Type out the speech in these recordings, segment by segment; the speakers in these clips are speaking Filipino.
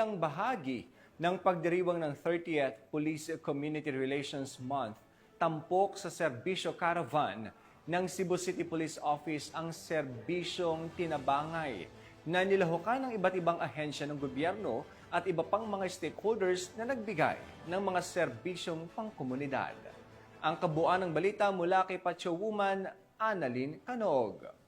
bilang bahagi ng pagdiriwang ng 30th Police Community Relations Month, tampok sa serbisyo caravan ng Cebu City Police Office ang serbisyong tinabangay na nilahukan ng iba't ibang ahensya ng gobyerno at iba pang mga stakeholders na nagbigay ng mga serbisyong pangkomunidad. Ang kabuuan ng balita mula kay Pacho Woman, Annalyn Canog.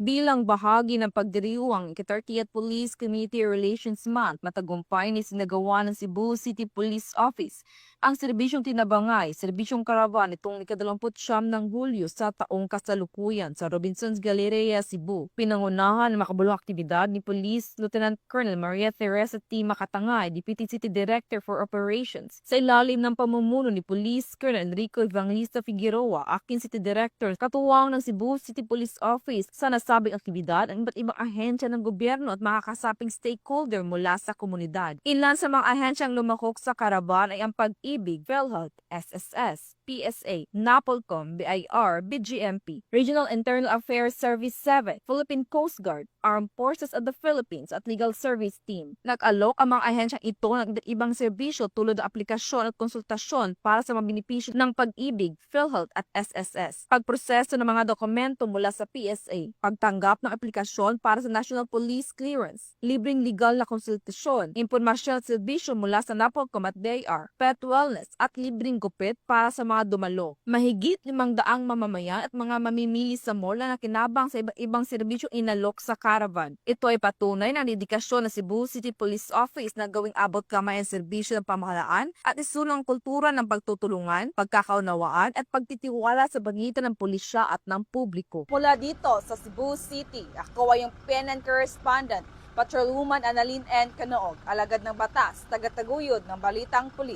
Bilang bahagi ng pagdiriwang 30th Police Community Relations Month, matagumpay ni sinagawa ng Cebu City Police Office ang serbisyong tinabangay, serbisyong karavan itong ika-29 ng Hulyo sa taong kasalukuyan sa Robinsons Galleria, Cebu. Pinangunahan ng makabuluhang aktibidad ni Police Lieutenant Colonel Maria Teresa T. Makatangay, Deputy City Director for Operations, sa ilalim ng pamumuno ni Police Colonel Enrico Evangelista Figueroa, Acting City Director, katuwang ng Cebu City Police Office. Sa nasabing aktibidad ang iba't ibang ahensya ng gobyerno at mga kasaping stakeholder mula sa komunidad. Ilan sa mga ahensyang lumakok sa karavan ay ang Pag-ibig, PhilHealth, SSS, PSA, NAPOLCOM, BIR, BGMP, Regional Internal Affairs Service 7, Philippine Coast Guard, Armed Forces of the Philippines at Legal Service Team. Nag-alok ang mga ahensyang ito ng iba't ibang serbisyo tulad ng aplikasyon at konsultasyon para sa mga benepisyo ng Pag-ibig, PhilHealth at SSS. Pagproseso ng mga dokumento mula sa PSA, pagtanggap ng aplikasyon para sa National Police Clearance, libreng legal na konsultasyon, impormasyon at serbisyo mula sa NAPOLCOM at BIR, pet wellness at libreng gupit para sa mga dumalo. Mahigit 500 mamamayan at mga mamimili sa mall na nakinabang sa iba't ibang serbisyong inalok sa caravan. Ito ay patunay ng dedikasyon ng Cebu City Police Office na gawing abot kamay ang serbisyo ng pamahalaan at isulong ang kultura ng pagtutulungan, pagkakaunawaan at pagtitiwala sa pagitan ng pulisya at ng publiko. Mula dito sa Cebu City, ako ay yung PNN correspondent, Patrolwoman Annalyn N. Canog, alagad ng batas, tagataguyod ng Balitang Pulis.